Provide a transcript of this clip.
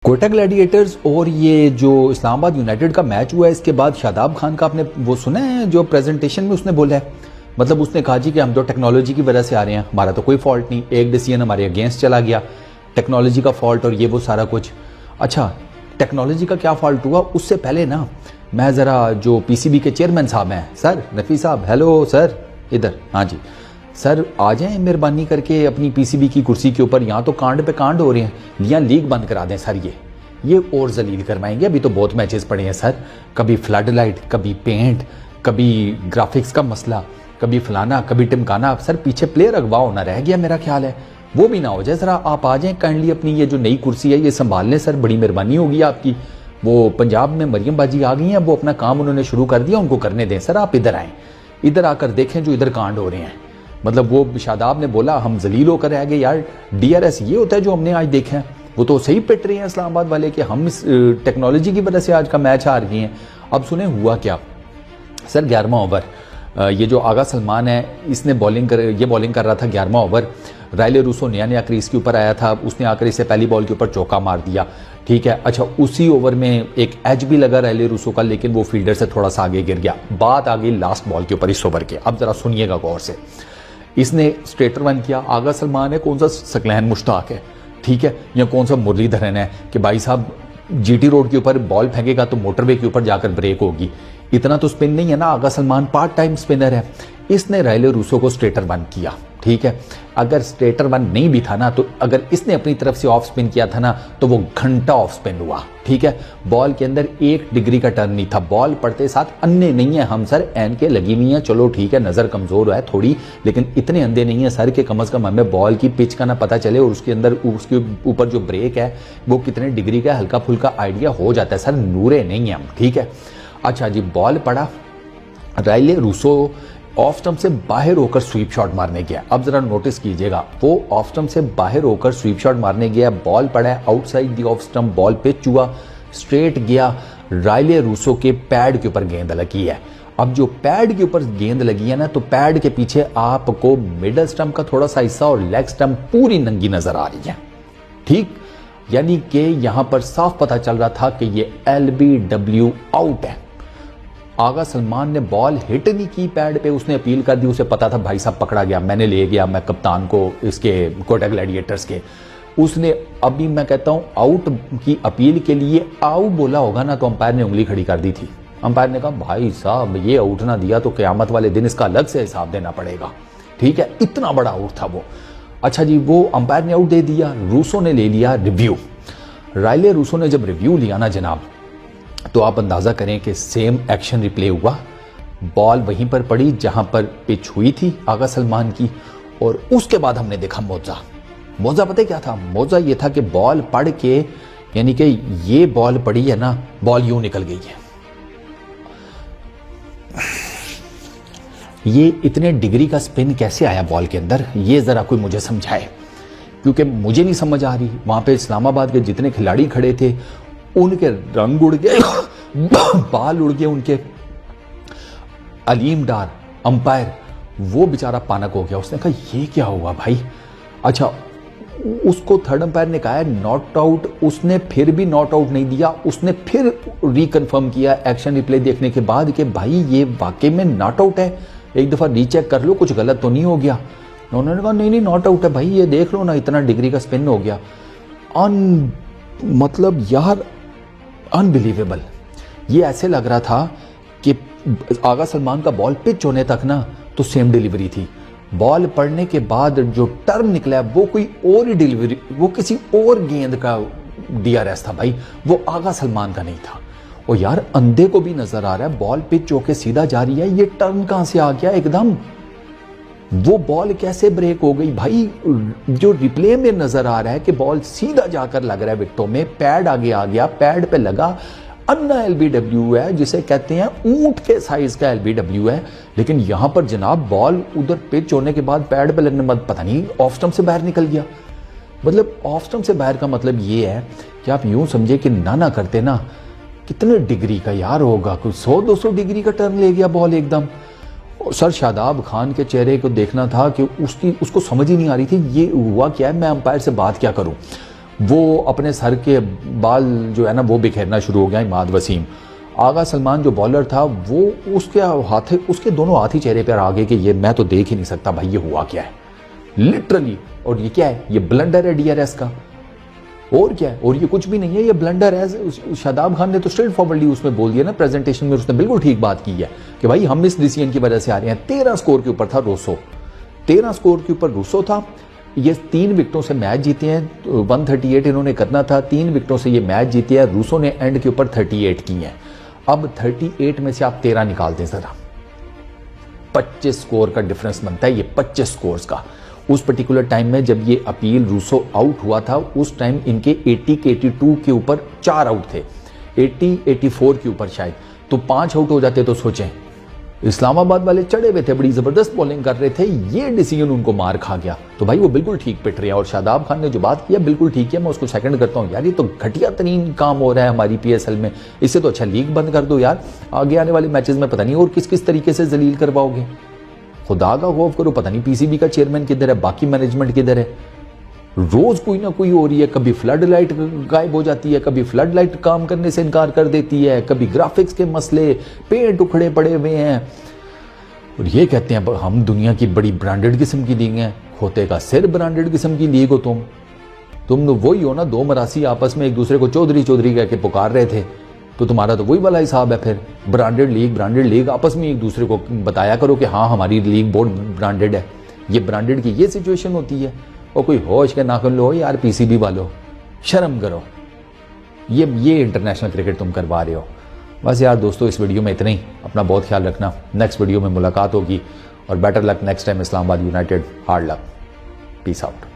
Quetta Gladiators और ये जो इस्लामाबाद यूनाइटेड का मैच हुआ है, इसके बाद शादाब खान का आपने वो सुना है जो प्रेजेंटेशन में उसने बोला है। मतलब उसने कहा जी कि हम तो टेक्नोलॉजी की वजह से आ रहे हैं, हमारा तो कोई फॉल्ट नहीं, एक डिसीजन हमारे अगेंस्ट चला गया, टेक्नोलॉजी का फॉल्ट और ये वो सारा कुछ। अच्छा, टेक्नोलॉजी का क्या फॉल्ट हुआ उससे पहले ना मैं ज़रा जो पीसीबी के चेयरमैन साहब हैं, सर नफ़ी साहब, हेलो सर, इधर, हाँ जी सर आ जाएं मेहरबानी करके अपनी पीसीबी की कुर्सी के ऊपर। यहाँ तो कांड पे कांड हो रहे हैं, यहाँ लीग बंद करा दें सर, ये और जलील करवाएंगे। अभी तो बहुत मैचेस पड़े हैं सर, कभी फ्लड लाइट, कभी पेंट, कभी ग्राफिक्स का मसला, कभी फलाना, कभी टिमकाना। सर पीछे प्लेयर अगवा होना रह गया मेरा ख्याल है, वो भी ना हो जाए। ज़रा आप आ जाएँ काइंडली, अपनी ये जो नई कुर्सी है ये संभाल लें सर, बड़ी मेहरबानी होगी आपकी। वो पंजाब में मरियम बाजी आ गई हैं, वो अपना काम उन्होंने शुरू कर दिया, उनको करने दें सर। आप इधर आएँ, इधर आकर देखें जो इधर कांड हो रहे हैं। मतलब वो शादाब ने बोला हम जलील होकर रह गए यार, डीआरएस ये होता है जो हमने आज देखा है। वो तो सही पिट रहे हैं इस्लामाबाद वाले कि हम इस टेक्नोलॉजी की वजह से आज का मैच हार गए हैं। अब सुने हुआ क्या सर, 11वां ओवर, ये जो आगा सलमान है इसने बॉलिंग कर रहा था 11वां ओवर। रायले रूसो नया क्रीज के ऊपर आया था, उसने आकर इसे पहली बॉल के ऊपर चौका मार दिया, ठीक है। अच्छा, उसी ओवर में एक एज भी लगा रायले रूसो का, लेकिन वो फील्डर से थोड़ा सा आगे गिर गया। बात आ गई लास्ट बॉल के ऊपर इस ओवर के। अब जरा सुनिएगा गौर से, इसने स्ट्रेटर वन किया, आगा सलमान है, कौन सा सकलैन मुश्ताक है, ठीक है, या कौन सा मुरलीधरन है कि भाई साहब जीटी रोड के ऊपर बॉल फेंकेगा तो मोटरवे के ऊपर जाकर ब्रेक होगी। इतना तो स्पिन नहीं है ना, आगा सलमान पार्ट टाइम स्पिनर है। इसने रायले रूसो को स्ट्रेटर वन किया, ठीक है। अगर स्ट्रेटर वन नहीं भी था ना, तो अगर इसने अपनी तरफ से ऑफ स्पिन किया था ना, तो वो घंटा ऑफ स्पिन हुआ, ठीक है। बॉल के अंदर 1 डिग्री का टर्न नहीं था। बॉल पड़ते साथ अन्ने नहीं है हम सर, एन के लगी हुई है, चलो ठीक है, नजर कमजोर है थोड़ी, लेकिन इतने अंधे नहीं है सर कि कम से कम हमें बॉल की पिच का ना पता चले और उसके अंदर उसके ऊपर जो ब्रेक है वो कितने डिग्री का, हल्का फुल्का आइडिया हो जाता है सर, नूरे नहीं है हम, ठीक है। अच्छा जी, बॉल पड़ा, रायले रूसो ऑफ स्टंप से बाहर होकर स्वीप शॉट मारने गया। अब जरा नोटिस कीजिएगा, वो ऑफ स्टंप से बाहर होकर स्वीप शॉट मारने गया, बॉल पड़ा है outside the off stump, ball pitch हुआ, स्ट्रेट गया, रायले रूसो के पैड के ऊपर गेंद लगी है। अब जो पैड के ऊपर गेंद लगी है ना, तो पैड के पीछे आपको मिडल स्टंप का थोड़ा सा हिस्सा और लेग स्टंप पूरी नंगी नजर आ रही है, ठीक। यानी कि यहां पर साफ पता चल रहा था कि ये LBW आउट है। आगा सलमान ने बॉल हिट नहीं की पैड पे, उसने अपील कर दी, उसे पता था भाई साहब पकड़ा गया, मैंने ले गया मैं कप्तान को इसके कोयटा ग्लैडिएटर्स के। उसने अभी मैं कहता हूं आउट की अपील के लिए आउ बोला होगा ना, तो अंपायर ने उंगली खड़ी कर दी थी। अंपायर ने कहा भाई साहब ये आउट ना दिया तो क्यामत वाले दिन इसका अलग से हिसाब देना पड़ेगा, ठीक है, इतना बड़ा आउट था वो। अच्छा जी, वो अंपायर ने आउट दे दिया, रूसो ने ले लिया रिव्यू। रायले रूसो ने जब रिव्यू लिया ना जनाब, तो आप अंदाजा करें कि सेम एक्शन रिप्ले हुआ, बॉल वहीं पर पड़ी जहां पर पिच हुई थी आगा सलमान की, और उसके बाद हमने देखा मौजा पता क्या था, मौजा ये था कि बॉल पड़ के, यानी कि ये बॉल पड़ी है ना, बॉल यूं निकल गई है। ये इतने डिग्री का स्पिन कैसे आया बॉल के अंदर, ये जरा कोई मुझे समझाए, क्योंकि मुझे नहीं समझ आ रही। वहां पे इस्लामाबाद के जितने खिलाड़ी खड़े थे उनके रंग उड़ गए, बाल उड़ गए उनके। अलीम डार अंपायर, वो बेचारा पानक हो गया, उसने कहा ये क्या हुआ भाई। अच्छा, उसको थर्ड अंपायर ने कहा है नॉट आउट, उसने फिर भी नॉट आउट नहीं दिया, उसने फिर रिकन्फर्म किया एक्शन रिप्ले देखने के बाद कि भाई ये वाकई में नॉट आउट है, एक दफा रीचेक कर लो कुछ गलत तो नहीं हो गया। उन्होंने कहा नहीं नॉट आउट है भाई, ये देख लो ना, इतना डिग्री का स्पिन हो गया। मतलब यार अनबिलीवेबल। ये ऐसे लग रहा था कि आगा सलमान का बॉल पिच होने तक ना तो सेम डिलीवरी थी, बॉल पड़ने के बाद जो टर्न निकला है वो कोई और ही डिलीवरी, वो किसी और गेंद का DRS था भाई, वो आगा सलमान का नहीं था। और यार अंधे को भी नजर आ रहा है बॉल पिच होके सीधा जा रही है, ये टर्न कहां से आ गया एकदम, वो बॉल कैसे ब्रेक हो गई भाई। जो रिप्ले में नजर आ रहा है कि बॉल सीधा जाकर लग रहा है विकेटों में, पैड आगे आ गया, पैड पे लगा, अन्ना LBW है जिसे कहते हैं ऊंट के साइज का LBW है, लेकिन यहां पर जनाब बॉल उधर पिच होने के बाद पैड पे लगने के बाद पता नहीं ऑफ स्टंप से बाहर निकल गया। मतलब ऑफ स्टंप से बाहर का मतलब ये है कि आप यूं समझे कि ना करते ना, कितने डिग्री का यार होगा, कोई 100-200 डिग्री का टर्न ले गया बॉल एकदम। सर शादाब खान के चेहरे को देखना था कि उसको समझ ही नहीं आ रही थी ये हुआ क्या है, मैं अंपायर से बात क्या करूं। वो अपने सर के बाल जो है ना वो बिखेरना शुरू हो गया इमाद वसीम। आगा सलमान जो बॉलर था वो उसके दोनों हाथ ही चेहरे पर आ गए कि ये मैं तो देख ही नहीं सकता भाई, ये हुआ क्या है लिटरली। और ये क्या है, ये ब्लंडर है डीआरएस का, और क्या है, और ये कुछ भी नहीं है, ये ब्लंडर है। शादाब खान ने तो स्ट्रेट फॉरवर्डली उसमें बोल दिया ना प्रेजेंटेशन में, उसने बिल्कुल ठीक बात की है कि भाई हम इस डिसीजन की वजह से आ रहे हैं। 13 स्कोर के ऊपर था रूसो, 13 स्कोर के ऊपर रूसो था। ये 3 विकेटों से मैच जीते हैं, 138 इन्होंने करना था, 3 विकेटों से ये मैच जीते हैं। रूसो ने एंड के ऊपर 38 की हैं। अब 38 में से आप 13 निकाल दें जरा, 25 स्कोर का डिफरेंस बनता है ये, 25 स्कोर्स का। उस पर्टिकुलर टाइम में जब ये अपील रूसो आउट हुआ था उस टाइम इनके 80 के 82 के ऊपर 4 आउट थे, 80 84 के ऊपर शायद, तो 5 आउट हो जाते तो सोचें। इस्लामाबाद वाले चढ़े हुए थे, बड़ी जबरदस्त बॉलिंग कर रहे थे, ये डिसीजन उनको मार खा गया। तो भाई वो बिल्कुल ठीक पिट रहे हैं। और शादाब खान ने जो बात किया बिल्कुल ठीक है, मैं उसको सेकंड करता हूँ। यार ये तो घटिया तरीन काम हो रहा है हमारी पीएसएल में, इससे तो अच्छा लीग बंद कर दो यार। आगे आने वाले मैचेस में पता नहीं और किस किस तरीके से जलील करवाओगे, खुदा का खौफ करो। पता नहीं पीसीबी का चेयरमैन किधर है, बाकी मैनेजमेंट किधर है। रोज कोई ना कोई हो रही है, कभी फ्लड लाइट गायब हो जाती है, कभी फ्लड लाइट काम करने से इनकार कर देती है, कभी ग्राफिक्स के मसले, पेड़ टुकड़े पड़े हुए हैं, और ये कहते हैं हम दुनिया की बड़ी ब्रांडेड किस्म की लीग है। खोते का सिर ब्रांडेड किस्म की लीग हो तुम तो वही हो ना, 2 मरासी आपस में एक दूसरे को चौधरी चौधरी कह के पुकार रहे थे, तो तुम्हारा तो वही वाला हिसाब है फिर। ब्रांडेड लीग आपस में एक दूसरे को बताया करो कि हाँ हमारी लीग बहुत ब्रांडेड है। ये ब्रांडेड की ये सिचुएशन होती है, और कोई होश के नाखुन लो यार पीसीबी वालों, शर्म करो। ये इंटरनेशनल क्रिकेट तुम करवा रहे हो। बस यार दोस्तों इस वीडियो में इतना ही, अपना बहुत ख्याल रखना। नेक्स्ट वीडियो में मुलाकात होगी, और better luck next time Islamabad United, hard luck, peace out.